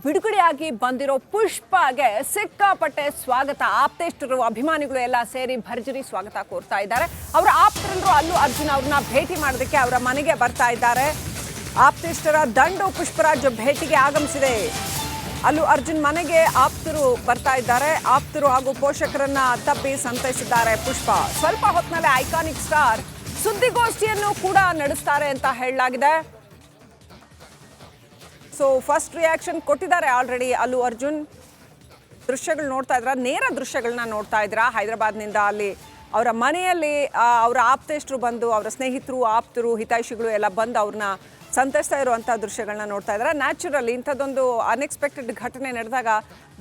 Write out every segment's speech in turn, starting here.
ಬಿಡುಗಡೆಯಾಗಿ ಬಂದಿರೋ ಪುಷ್ಪಗೆ ಸಿಕ್ಕಾಪಟ್ಟೆ ಸ್ವಾಗತ. ಆಪ್ತೇಷ್ಟರು ಅಭಿಮಾನಿಗಳು ಎಲ್ಲ ಸೇರಿ ಭರ್ಜರಿ ಸ್ವಾಗತ ಕೋರ್ತಾ ಇದ್ದಾರೆ. ಅವರ ಆಪ್ತರು ಅಲ್ಲು ಅರ್ಜುನ್ ಅವ್ರನ್ನ ಭೇಟಿ ಮಾಡೋದಕ್ಕೆ ಅವರ ಮನೆಗೆ ಬರ್ತಾ ಇದ್ದಾರೆ. ಆಪ್ತೇಷ್ಟರ ದಂಡು ಪುಷ್ಪರಾಜ್ ಭೇಟಿಗೆ ಆಗಮಿಸಿದೆ. ಅಲ್ಲು ಅರ್ಜುನ್ ಮನೆಗೆ ಆಪ್ತರು ಬರ್ತಾ ಇದ್ದಾರೆ. ಆಪ್ತರು ಹಾಗೂ ಪೋಷಕರನ್ನ ತಪ್ಪಿ ಸಂತೈಸಿದ್ದಾರೆ ಪುಷ್ಪ. ಸ್ವಲ್ಪ ಹೊತ್ತಿನಲ್ಲೇ ಐಕಾನಿಕ್ ಸ್ಟಾರ್ ಸುದ್ದಿಗೋಷ್ಠಿಯನ್ನು ಕೂಡ ನಡೆಸ್ತಾರೆ ಅಂತ ಹೇಳಲಾಗಿದೆ. ಸೊ ಫಸ್ಟ್ ರಿಯಾಕ್ಷನ್ ಕೊಟ್ಟಿದ್ದಾರೆ ಆಲ್ರೆಡಿ ಅಲ್ಲು ಅರ್ಜುನ್. ದೃಶ್ಯಗಳು ನೋಡ್ತಾ ಇದ್ರ, ನೇರ ದೃಶ್ಯಗಳನ್ನ ನೋಡ್ತಾ ಇದ್ರ. ಹೈದರಾಬಾದ್ನಿಂದ ಅಲ್ಲಿ ಅವರ ಮನೆಯಲ್ಲಿ ಅವರ ಆಪ್ತೇಷ್ಟರು ಬಂದು, ಅವರ ಸ್ನೇಹಿತರು, ಆಪ್ತರು, ಹಿತೈಷಿಗಳು ಎಲ್ಲ ಬಂದು ಅವ್ರನ್ನ ಸಂತೈಸ್ತಾ ಇರುವಂಥ ದೃಶ್ಯಗಳನ್ನ ನೋಡ್ತಾ ಇದ್ದಾರೆ. ನ್ಯಾಚುರಲಿ ಇಂಥದ್ದೊಂದು ಅನ್ಎಕ್ಸ್ಪೆಕ್ಟೆಡ್ ಘಟನೆ ನಡೆದಾಗ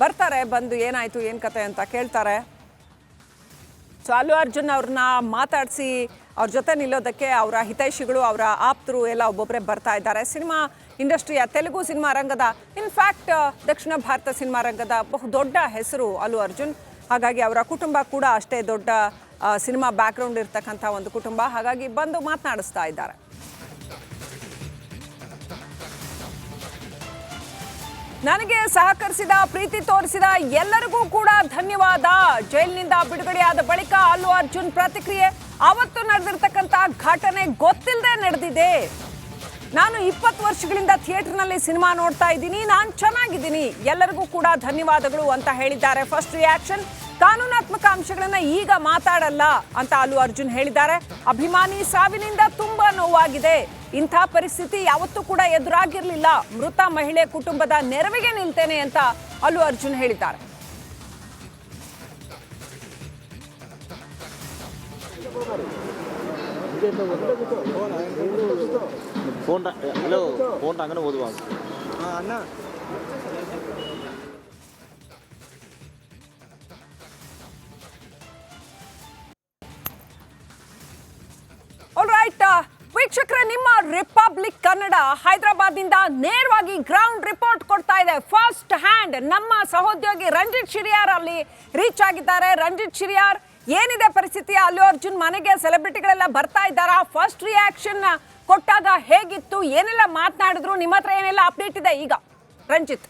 ಬರ್ತಾರೆ, ಬಂದು ಏನಾಯ್ತು ಏನು ಕತೆ ಅಂತ ಕೇಳ್ತಾರೆ. ಸೊ ಅಲ್ಲು ಅರ್ಜುನ್ ಅವ್ರನ್ನ ಮಾತಾಡಿಸಿ ಅವ್ರ ಜೊತೆ ನಿಲ್ಲೋದಕ್ಕೆ ಅವರ ಹಿತೈಷಿಗಳು, ಅವರ ಆಪ್ತರು ಎಲ್ಲ ಒಬ್ಬೊಬ್ಬರೇ ಬರ್ತಾ ಇದ್ದಾರೆ. ಸಿನಿಮಾ ಇಂಡಸ್ಟ್ರಿಯ, ತೆಲುಗು ಸಿನಿಮಾ ರಂಗದ, ಇನ್ಫ್ಯಾಕ್ಟ್ ದಕ್ಷಿಣ ಭಾರತ ಸಿನಿಮಾ ರಂಗದ ಬಹುದೊಡ್ಡ ಹೆಸರು ಅಲ್ಲು ಅರ್ಜುನ್. ಹಾಗಾಗಿ ಅವರ ಕುಟುಂಬ ಕೂಡ ಅಷ್ಟೇ ದೊಡ್ಡ ಸಿನಿಮಾ ಬ್ಯಾಕ್ಗ್ರೌಂಡ್ ಇರ್ತಕ್ಕಂಥ ಒಂದು ಕುಟುಂಬ. ಹಾಗಾಗಿ ಬಂದು ಮಾತನಾಡಿಸ್ತಾ ಇದ್ದಾರೆ. ನನಗೆ ಸಹಕರಿಸಿದ, ಪ್ರೀತಿ ತೋರಿಸಿದ ಎಲ್ಲರಿಗೂ ಕೂಡ ಧನ್ಯವಾದ. ಜೈಲಿನಿಂದ ಬಿಡುಗಡೆಯಾದ ಬಳಿಕ ಅಲ್ಲು ಅರ್ಜುನ್ ಪ್ರತಿಕ್ರಿಯೆ. ಅವತ್ತು ನಡೆದಿರ್ತಕ್ಕಂಥ ಘಟನೆ ಗೊತ್ತಿಲ್ಲದೆ ನಡೆದಿದೆ. ನಾನು 20 ವರ್ಷಗಳಿಂದ ಥಿಯೇಟರ್ನಲ್ಲಿ ಸಿನಿಮಾ ನೋಡ್ತಾ ಇದ್ದೀನಿ. ನಾನು ಚೆನ್ನಾಗಿದ್ದೀನಿ. ಎಲ್ಲರಿಗೂ ಕೂಡ ಧನ್ಯವಾದಗಳು ಅಂತ ಹೇಳಿದ್ದಾರೆ. First reaction. ಕಾನೂನಾತ್ಮಕ ಅಂಶಗಳನ್ನ ಈಗ ಮಾತಾಡಲ್ಲ ಅಂತ ಅಲ್ಲು ಅರ್ಜುನ್ ಹೇಳಿದ್ದಾರೆ. ಅಭಿಮಾನಿ ಸಾವಿನಿಂದ ತುಂಬಾ ನೋವಾಗಿದೆ. ಇಂಥ ಪರಿಸ್ಥಿತಿ ಯಾವತ್ತೂ ಕೂಡ ಎದುರಾಗಿರ್ಲಿಲ್ಲ. ಮೃತ ಮಹಿಳೆ ಕುಟುಂಬದ ನೆರವಿಗೆ ನಿಲ್ತೇನೆ ಅಂತ ಅಲ್ಲು ಅರ್ಜುನ್ ಹೇಳಿದ್ದಾರೆ. ವೀಕ್ಷಕರೇ, ನಿಮ್ಮ ರಿಪಬ್ಲಿಕ್ ಕನ್ನಡ ಹೈದರಾಬಾದ್ನಿಂದ ನೇರವಾಗಿ ಗ್ರೌಂಡ್ ರಿಪೋರ್ಟ್ ಕೊಡ್ತಾ ಇದೆ. ಫಸ್ಟ್ ಹ್ಯಾಂಡ್ ನಮ್ಮ ಸಹೋದ್ಯೋಗಿ ರಂಜಿತ್ ಶಿರಿಯಾರ್ ಅಲ್ಲಿ ರೀಚ್ ಆಗಿದ್ದಾರೆ. ರಂಜಿತ್ ಶಿರಿಯಾರ್, ಏನಿದೆ ಪರಿಸ್ಥಿತಿ? ಅಲ್ಲು ಅರ್ಜುನ್ ಮನೆಗೆ ಸೆಲೆಬ್ರಿಟಿಗಳೆಲ್ಲ ಬರ್ತಾ ಇದ್ದಾರಾ? ಫಸ್ಟ್ ರಿಯಾಕ್ಷನ್ ಕೊಟ್ಟಾಗ ಹೇಗಿತ್ತು? ಏನೆಲ್ಲ ಮಾತನಾಡಿದ್ರು? ನಿಮ್ಮ ಹತ್ರ ಏನೆಲ್ಲ ಅಪ್ಡೇಟ್ ಇದೆ ಈಗ ರಂಜಿತ್?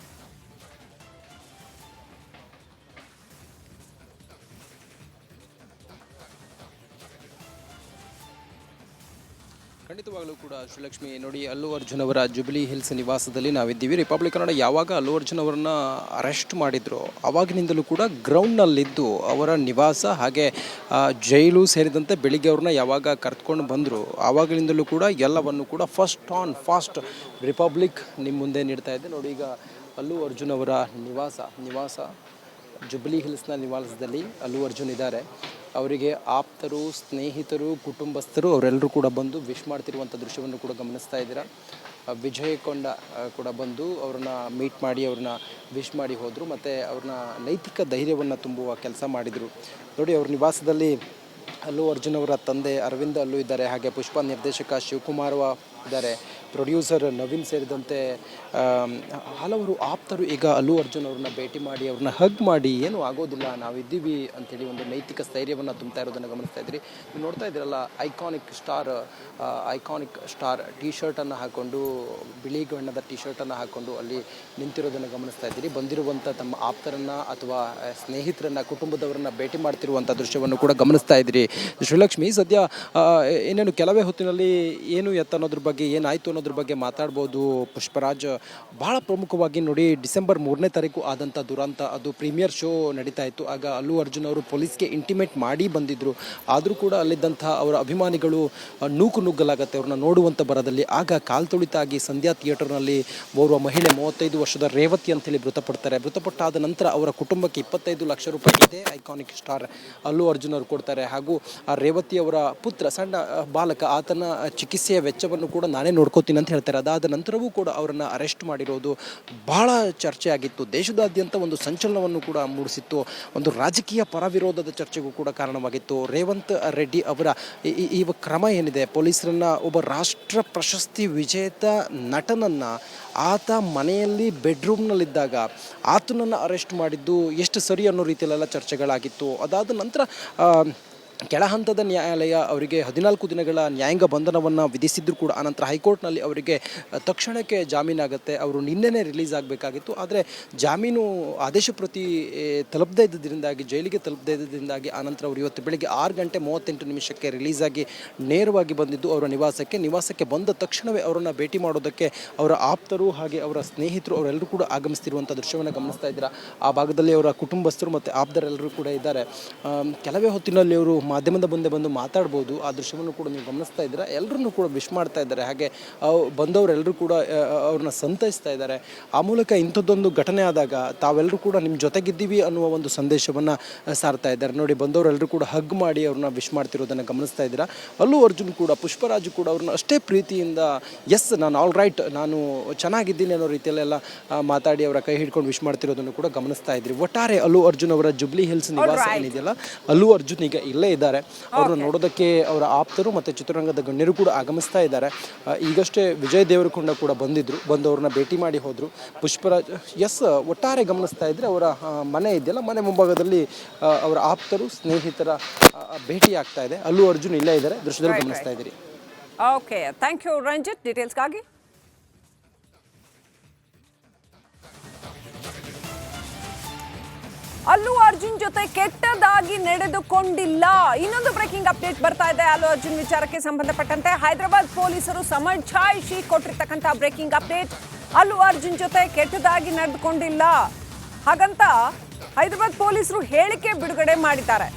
ಖಂಡಿತವಾಗಲೂ ಕೂಡ ಶ್ರೀಲಕ್ಷ್ಮಿ, ನೋಡಿ, ಅಲ್ಲು ಅರ್ಜುನ್ ಅವರ ಜುಬಿಲಿ ಹಿಲ್ಸ್ ನಿವಾಸದಲ್ಲಿ ನಾವಿದ್ದೀವಿ. ರಿಪಬ್ಲಿಕ್ ಕನ್ನಡ ಯಾವಾಗ ಅಲ್ಲು ಅರ್ಜುನ್ ಅವರನ್ನ ಅರೆಸ್ಟ್ ಮಾಡಿದ್ರು ಆವಾಗಿನಿಂದಲೂ ಕೂಡ ಗ್ರೌಂಡ್ನಲ್ಲಿದ್ದು ಅವರ ನಿವಾಸ ಹಾಗೆ ಜೈಲು ಸೇರಿದಂತೆ ಬೆಳಿಗ್ಗೆ ಅವ್ರನ್ನ ಯಾವಾಗ ಕರೆದುಕೊಂಡು ಬಂದರು ಆವಾಗಲಿಂದಲೂ ಕೂಡ ಎಲ್ಲವನ್ನು ಕೂಡ ಫಸ್ಟ್ ಆನ್ ಫಾಸ್ಟ್ ರಿಪಬ್ಲಿಕ್ ನಿಮ್ಮ ಮುಂದೆ ನೀಡ್ತಾ ಇದ್ದೆ. ನೋಡಿ, ಈಗ ಅಲ್ಲು ಅರ್ಜುನ್ ಅವರ ನಿವಾಸ ಜುಬಿಲಿ ಹಿಲ್ಸ್ನ ನಿವಾಸದಲ್ಲಿ ಅಲ್ಲು ಅರ್ಜುನ್ ಇದ್ದಾರೆ. ಅವರಿಗೆ ಆಪ್ತರು, ಸ್ನೇಹಿತರು, ಕುಟುಂಬಸ್ಥರು ಅವರೆಲ್ಲರೂ ಕೂಡ ಬಂದು ವಿಶ್ ಮಾಡ್ತಿರುವಂಥ ದೃಶ್ಯವನ್ನು ಕೂಡ ಗಮನಿಸ್ತಾ ಇದ್ದೀರಾ. ವಿಜಯ್ ಕೊಂಡ ಕೂಡ ಬಂದು ಅವ್ರನ್ನ ಮೀಟ್ ಮಾಡಿ ಅವ್ರನ್ನ ವಿಶ್ ಮಾಡಿ ಹೋದರು. ಮತ್ತು ಅವ್ರನ್ನ ನೈತಿಕ ಧೈರ್ಯವನ್ನು ತುಂಬುವ ಕೆಲಸ ಮಾಡಿದರು. ನೋಡಿ, ಅವ್ರ ನಿವಾಸದಲ್ಲಿ ಅಲ್ಲು ಅರ್ಜುನ್ ಅವರ ತಂದೆ ಅರವಿಂದ್ ಅಲ್ಲು ಇದ್ದಾರೆ. ಹಾಗೆ ಪುಷ್ಪ ನಿರ್ದೇಶಕ ಶಿವಕುಮಾರ್ ಇದ್ದಾರೆ. ಪ್ರೊಡ್ಯೂಸರ್ ನವೀನ್ ಸೇರಿದಂತೆ ಹಲವರು ಆಪ್ತರು ಈಗ ಅಲ್ಲು ಅರ್ಜುನ್ ಅವ್ರನ್ನ ಭೇಟಿ ಮಾಡಿ ಅವ್ರನ್ನ ಹಗ್ ಮಾಡಿ ಏನೂ ಆಗೋದಿಲ್ಲ, ನಾವಿದ್ದೀವಿ ಅಂಥೇಳಿ ಒಂದು ನೈತಿಕ ಸ್ಥೈರ್ಯವನ್ನು ತುಂಬ್ತಾ ಇರೋದನ್ನು ಗಮನಿಸ್ತಾ ಇದ್ರಿ. ನೀವು ನೋಡ್ತಾ ಇದ್ದೀರಲ್ಲ, ಐಕಾನಿಕ್ ಸ್ಟಾರ್ ಟಿ ಶರ್ಟನ್ನು ಹಾಕ್ಕೊಂಡು, ಬಿಳಿ ಬಣ್ಣದ ಟಿ ಶರ್ಟನ್ನು ಹಾಕ್ಕೊಂಡು ಅಲ್ಲಿ ನಿಂತಿರೋದನ್ನು ಗಮನಿಸ್ತಾ ಇದ್ದೀರಿ. ಬಂದಿರುವಂಥ ತಮ್ಮ ಆಪ್ತರನ್ನು ಅಥವಾ ಸ್ನೇಹಿತರನ್ನು, ಕುಟುಂಬದವರನ್ನ ಭೇಟಿ ಮಾಡ್ತಿರುವಂಥ ದೃಶ್ಯವನ್ನು ಕೂಡ ಗಮನಿಸ್ತಾ ಇದ್ದೀರಿ. ಶ್ರೀಲಕ್ಷ್ಮಿ, ಸದ್ಯ ಏನೇನು ಕೆಲವೇ ಹೊತ್ತಿನಲ್ಲಿ ಏನು ಎತ್ತ ಅನ್ನೋದ್ರ ಬಗ್ಗೆ, ಏನಾಯಿತು ಅನ್ನೋದ್ರ ಬಗ್ಗೆ ಮಾತಾಡ್ಬೋದು ಪುಷ್ಪರಾಜ್. ಬಹಳ ಪ್ರಮುಖವಾಗಿ ನೋಡಿ, ಡಿಸೆಂಬರ್ 3ನೇ ತಾರೀಕು ಆದಂಥ ದುರಂತ, ಅದು ಪ್ರೀಮಿಯರ್ ಶೋ ನಡೀತಾ ಇತ್ತು. ಆಗ ಅಲ್ಲು ಅರ್ಜುನ್ ಅವರು ಪೊಲೀಸ್ಗೆ ಇಂಟಿಮೇಟ್ ಮಾಡಿ ಬಂದಿದ್ದರು. ಆದರೂ ಕೂಡ ಅಲ್ಲಿದ್ದಂಥ ಅವರ ಅಭಿಮಾನಿಗಳು ನುಗ್ಗಲಾಗತ್ತೆ ಅವ್ರನ್ನ ನೋಡುವಂಥ ಬರದಲ್ಲಿ. ಆಗ ಕಾಲ್ತುಳಿತಾಗಿ ಸಂಧ್ಯಾ ಥಿಯೇಟರ್ನಲ್ಲಿ ಓರ್ವ ಮಹಿಳೆ 35 ವರ್ಷದ ರೇವತಿ ಅಂತೇಳಿ ಮೃತಪಟ್ಟಾದ ನಂತರ ಅವರ ಕುಟುಂಬಕ್ಕೆ 25 ಲಕ್ಷ ರೂಪಾಯಿ ಇದೆ ಐಕಾನಿಕ್ ಸ್ಟಾರ್ ಅಲ್ಲು ಅರ್ಜುನ್ ಅವರು ಕೊಡ್ತಾರೆ. ಹಾಗೂ ಆ ರೇವತಿ ಅವರ ಪುತ್ರ, ಸಣ್ಣ ಬಾಲಕ, ಆತನ ಚಿಕಿತ್ಸೆಯ ವೆಚ್ಚವನ್ನು ಕೂಡ ನಾನೇ ನೋಡ್ಕೋತೀನಿ ಅಂತ ಹೇಳ್ತಾರೆ. ಅದಾದ ನಂತರವೂ ಕೂಡ ಅವರನ್ನು ಅರೆಸ್ಟ್ ಮಾಡಿರೋದು ಬಹಳ ಚರ್ಚೆ ಆಗಿತ್ತು. ದೇಶದಾದ್ಯಂತ ಒಂದು ಸಂಚಲನವನ್ನು ಕೂಡ ಮೂಡಿಸಿತ್ತು. ಒಂದು ರಾಜಕೀಯ ಪರವಿರೋಧದ ಚರ್ಚೆಗೂ ಕೂಡ ಕಾರಣವಾಗಿತ್ತು. ರೇವಂತ್ ರೆಡ್ಡಿ ಅವರ ಈ ಕ್ರಮ ಏನಿದೆ, ಪೊಲೀಸರನ್ನು, ಒಬ್ಬ ರಾಷ್ಟ್ರ ಪ್ರಶಸ್ತಿ ವಿಜೇತ ನಟನನ್ನು ಆತ ಮನೆಯಲ್ಲಿ ಬೆಡ್ರೂಮ್ನಲ್ಲಿದ್ದಾಗ ಆತನನ್ನು ಅರೆಸ್ಟ್ ಮಾಡಿದ್ದು ಎಷ್ಟು ಸರಿ ಅನ್ನೋ ರೀತಿಯಲ್ಲೆಲ್ಲ ಚರ್ಚೆಗಳಾಗಿತ್ತು. ಅದಾದ ನಂತರ ಕೆಳ ಹಂತದ ನ್ಯಾಯಾಲಯ ಅವರಿಗೆ 14 ದಿನಗಳ ನ್ಯಾಯಾಂಗ ಬಂಧನವನ್ನು ವಿಧಿಸಿದ್ರು ಕೂಡ ಆನಂತರ ಹೈಕೋರ್ಟ್ನಲ್ಲಿ ಅವರಿಗೆ ತಕ್ಷಣಕ್ಕೆ ಜಾಮೀನಾಗುತ್ತೆ. ಅವರು ನಿನ್ನೆನೇ ರಿಲೀಸ್ ಆಗಬೇಕಾಗಿತ್ತು. ಆದರೆ ಜಾಮೀನು ಆದೇಶ ಪ್ರತಿ ತಲುಪದೇ ಇದ್ದರಿಂದಾಗಿ ಜೈಲಿಗೆ ತಲುಪದೇ ಇದ್ದರಿಂದಾಗಿ ಆನಂತರ ಅವರು ಇವತ್ತು ಬೆಳಗ್ಗೆ 6:38 ರಿಲೀಸ್ ಆಗಿ ನೇರವಾಗಿ ಬಂದಿದ್ದು ಅವರ ನಿವಾಸಕ್ಕೆ ಬಂದ ತಕ್ಷಣವೇ ಅವರನ್ನು ಭೇಟಿ ಮಾಡೋದಕ್ಕೆ ಅವರ ಆಪ್ತರು ಹಾಗೆ ಅವರ ಸ್ನೇಹಿತರು ಅವರೆಲ್ಲರೂ ಕೂಡ ಆಗಮಿಸ್ತಿರುವಂಥ ದೃಶ್ಯವನ್ನು ಗಮನಿಸ್ತಾ ಇದ್ದೀರಾ. ಆ ಭಾಗದಲ್ಲಿ ಅವರ ಕುಟುಂಬಸ್ಥರು ಮತ್ತು ಆಪ್ತರೆಲ್ಲರೂ ಕೂಡ ಇದ್ದಾರೆ. ಕೆಲವೇ ಹೊತ್ತಿನಲ್ಲಿ ಅವರು ಮಾಧ್ಯಮದ ಮುಂದೆ ಬಂದು ಮಾತಾಡ್ಬೋದು. ಆ ದೃಶ್ಯವನ್ನು ಕೂಡ ನೀವು ಗಮನಿಸ್ತಾ ಇದ್ದೀರಾ. ಎಲ್ಲರನ್ನೂ ಕೂಡ ವಿಶ್ ಮಾಡ್ತಾ ಇದ್ದಾರೆ. ಹಾಗೆ ಬಂದವರೆಲ್ಲರೂ ಕೂಡ ಅವ್ರನ್ನ ಸಂತೈಸ್ತಾ ಇದ್ದಾರೆ. ಆ ಮೂಲಕ ಇಂಥದ್ದೊಂದು ಘಟನೆ ಆದಾಗ ತಾವೆಲ್ಲರೂ ಕೂಡ ನಿಮ್ಮ ಜೊತೆಗಿದ್ದೀವಿ ಅನ್ನುವ ಒಂದು ಸಂದೇಶವನ್ನು ಸಾರ್ತಾ ಇದ್ದಾರೆ. ನೋಡಿ, ಬಂದವರೆಲ್ಲರೂ ಕೂಡ ಹಗ್ ಮಾಡಿ ಅವ್ರನ್ನ ವಿಶ್ ಮಾಡ್ತಿರೋದನ್ನು ಗಮನಿಸ್ತಾ ಇದ್ದೀರಾ. ಅಲ್ಲು ಅರ್ಜುನ್ ಕೂಡ ಪುಷ್ಪರಾಜು ಕೂಡ ಅವ್ರನ್ನ ಅಷ್ಟೇ ಪ್ರೀತಿಯಿಂದ ಎಸ್ ನಾನು ಆಲ್ ರೈಟ್, ನಾನು ಚೆನ್ನಾಗಿದ್ದೀನಿ ಅನ್ನೋ ರೀತಿಯಲ್ಲೆಲ್ಲ ಮಾತಾಡಿ ಅವರ ಕೈ ಹಿಡ್ಕೊಂಡು ವಿಶ್ ಮಾಡ್ತಿರೋದನ್ನು ಕೂಡ ಗಮನಿಸ್ತಾ ಇದ್ರಿ. ಒಟ್ಟಾರೆ ಅಲ್ಲು ಅರ್ಜುನ್ ಅವರ ಜುಬ್ಲಿ ಹಿಲ್ಸ್ ನಿವಾಸ ಏನಿದೆಯಲ್ಲ, ಅಲ್ಲು ಅರ್ಜುನ್ ಈಗ ಇಲ್ಲೇ ಇದ್ದಾರೆ. ಅವ್ರನ್ನ ನೋಡೋದಕ್ಕೆ ಅವರ ಆಪ್ತರು ಮತ್ತು ಚಿತ್ರರಂಗದ ಗಣ್ಯರು ಕೂಡ ಆಗಮಿಸ್ತಾ ಇದ್ದಾರೆ. ಈಗಷ್ಟೇ ವಿಜಯ್ ದೇವರಕೊಂಡ ಕೂಡ ಬಂದವ್ರನ್ನ ಭೇಟಿ ಮಾಡಿ ಹೋದರು. ಪುಷ್ಪರಾಜ್ ಒಟ್ಟಾರೆ ಗಮನಿಸ್ತಾ ಇದ್ರೆ ಅವರ ಮನೆ ಇದೆಯಲ್ಲ, ಮನೆ ಮುಂಭಾಗದಲ್ಲಿ ಅವರ ಆಪ್ತರು ಸ್ನೇಹಿತರ ಭೇಟಿ ಆಗ್ತಾ ಇದೆ. ಅಲ್ಲು ಅರ್ಜುನ್ ಇಲ್ಲೇ ಇದ್ದಾರೆ, ದೃಶ್ಯದಲ್ಲಿ ಗಮನಿಸ್ತಾ ಇದ್ದೀರಿ. ಓಕೆ, ಥ್ಯಾಂಕ್ ಯು ರಂಜಿತ್ ಡೀಟೇಲ್ಸ್ಗಾಗಿ. ಅಲ್ಲು ಅರ್ಜುನ್ ಜೊತೆ ಕೆಟ್ಟದಾಗಿ ನಡೆದುಕೊಂಡಿಲ್ಲ. ಇನ್ನೊಂದು ಬ್ರೇಕಿಂಗ್ ಅಪ್ಡೇಟ್ ಬರ್ತಾ ಇದೆ ಅಲ್ಲು ಅರ್ಜುನ್ ವಿಚಾರಕ್ಕೆ ಸಂಬಂಧಪಟ್ಟಂತೆ. ಹೈದರಾಬಾದ್ ಪೊಲೀಸರು ಸಮಜಾಯಿಷಿ ಕೊಟ್ಟಿರ್ತಕ್ಕಂಥ ಬ್ರೇಕಿಂಗ್ ಅಪ್ಡೇಟ್. ಅಲ್ಲು ಅರ್ಜುನ್ ಜೊತೆ ಕೆಟ್ಟದಾಗಿ ನಡೆದುಕೊಂಡಿಲ್ಲ ಹಾಗಂತ ಹೈದರಾಬಾದ್ ಪೊಲೀಸರು ಹೇಳಿಕೆ ಬಿಡುಗಡೆ ಮಾಡಿದ್ದಾರೆ.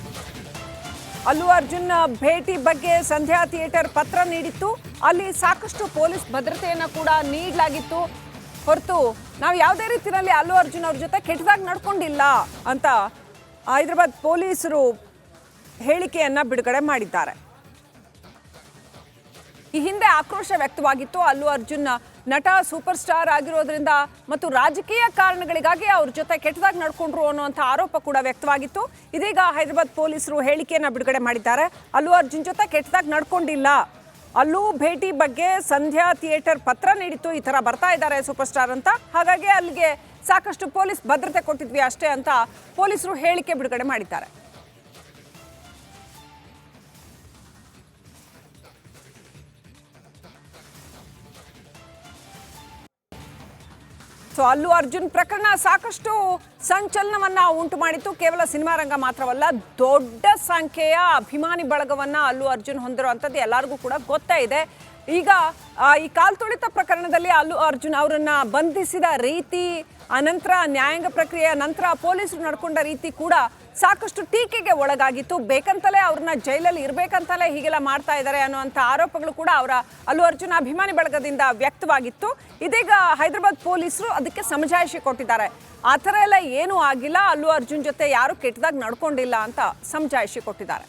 ಅಲ್ಲು ಅರ್ಜುನ್ ಭೇಟಿ ಬಗ್ಗೆ ಸಂಧ್ಯಾ ಥಿಯೇಟರ್ ಪತ್ರ ನೀಡಿತ್ತು. ಅಲ್ಲಿ ಸಾಕಷ್ಟು ಪೊಲೀಸ್ ಭದ್ರತೆಯನ್ನು ಕೂಡ ನೀಡಲಾಗಿತ್ತು. ಹೊರತು ನಾವು ಯಾವುದೇ ರೀತಿಯಲ್ಲಿ ಅಲ್ಲು ಅರ್ಜುನ್ ಅವ್ರ ಜೊತೆ ಕೆಟ್ಟದಾಗಿ ನಡ್ಕೊಂಡಿಲ್ಲ ಅಂತ ಹೈದರಾಬಾದ್ ಪೊಲೀಸರು ಹೇಳಿಕೆಯನ್ನು ಬಿಡುಗಡೆ ಮಾಡಿದ್ದಾರೆ. ಈ ಹಿಂದೆ ಆಕ್ರೋಶ ವ್ಯಕ್ತವಾಗಿತ್ತು. ಅಲ್ಲು ಅರ್ಜುನ್ ನಟ ಸೂಪರ್ ಸ್ಟಾರ್ ಆಗಿರೋದ್ರಿಂದ ಮತ್ತು ರಾಜಕೀಯ ಕಾರಣಗಳಿಗಾಗಿ ಅವ್ರ ಜೊತೆ ಕೆಟ್ಟದಾಗಿ ನಡ್ಕೊಂಡ್ರು ಅನ್ನುವಂಥ ಆರೋಪ ಕೂಡ ವ್ಯಕ್ತವಾಗಿತ್ತು. ಇದೀಗ ಹೈದರಾಬಾದ್ ಪೊಲೀಸರು ಹೇಳಿಕೆಯನ್ನು ಬಿಡುಗಡೆ ಮಾಡಿದ್ದಾರೆ. ಅಲ್ಲು ಅರ್ಜುನ್ ಜೊತೆ ಕೆಟ್ಟದಾಗಿ ನಡ್ಕೊಂಡಿಲ್ಲ, ಅಲ್ಲೂ ಭೇಟಿ ಬಗ್ಗೆ ಸಂಧ್ಯಾ ಥಿಯೇಟರ್ ಪತ್ರ ನೀಡಿತ್ತು, ಈ ಥರ ಬರ್ತಾ ಇದ್ದಾರೆ ಸೂಪರ್ ಸ್ಟಾರ್ ಅಂತ, ಹಾಗಾಗಿ ಅಲ್ಲಿಗೆ ಸಾಕಷ್ಟು ಪೊಲೀಸ್ ಭದ್ರತೆ ಕೊಟ್ಟಿದ್ವಿ ಅಷ್ಟೇ ಅಂತ ಪೊಲೀಸರು ಹೇಳಿಕೆ ಬಿಡುಗಡೆ ಮಾಡಿದ್ದಾರೆ. ಸೊ ಅಲ್ಲು ಅರ್ಜುನ್ ಪ್ರಕರಣ ಸಾಕಷ್ಟು ಸಂಚಲನವನ್ನ ಉಂಟು ಮಾಡಿತ್ತು. ಕೇವಲ ಸಿನಿಮಾ ರಂಗ ಮಾತ್ರವಲ್ಲ, ದೊಡ್ಡ ಸಂಖ್ಯೆಯ ಅಭಿಮಾನಿ ಬಳಗವನ್ನ ಅಲ್ಲು ಅರ್ಜುನ್ ಹೊಂದಿರುವಂಥದ್ದು ಎಲ್ಲರಿಗೂ ಕೂಡ ಗೊತ್ತೇ ಇದೆ. ಈಗ ಈ ಕಾಲ್ತುಳಿತ ಪ್ರಕರಣದಲ್ಲಿ ಅಲ್ಲು ಅರ್ಜುನ್ ಅವರನ್ನ ಬಂಧಿಸಿದ ರೀತಿ, ಅನಂತರ ನ್ಯಾಯಾಂಗ ಪ್ರಕ್ರಿಯೆಯ ನಂತರ ಪೊಲೀಸರು ನಡ್ಕೊಂಡ ರೀತಿ ಕೂಡ ಸಾಕಷ್ಟು ಟೀಕೆಗೆ ಒಳಗಾಗಿತ್ತು. ಬೇಕಂತಲೇ ಅವ್ರನ್ನ ಜೈಲಲ್ಲಿ ಇರಬೇಕಂತಲೇ ಹೀಗೆಲ್ಲ ಮಾಡ್ತಾ ಇದ್ದಾರೆ ಅನ್ನುವಂಥ ಆರೋಪಗಳು ಕೂಡ ಅವರ ಅಲ್ಲು ಅರ್ಜುನ್ ಅಭಿಮಾನಿ ಬಳಗದಿಂದ ವ್ಯಕ್ತವಾಗಿತ್ತು. ಇದೀಗ ಹೈದರಾಬಾದ್ ಪೊಲೀಸರು ಅದಕ್ಕೆ ಸಮಜಾಯಿಷಿ ಕೊಟ್ಟಿದ್ದಾರೆ. ಆ ಥರ ಎಲ್ಲ ಏನೂ ಆಗಿಲ್ಲ, ಅಲ್ಲು ಅರ್ಜುನ್ ಜೊತೆ ಯಾರು ಕೆಟ್ಟದಾಗಿ ನಡ್ಕೊಂಡಿಲ್ಲ ಅಂತ ಸಮಜಾಯಿಷಿ ಕೊಟ್ಟಿದ್ದಾರೆ.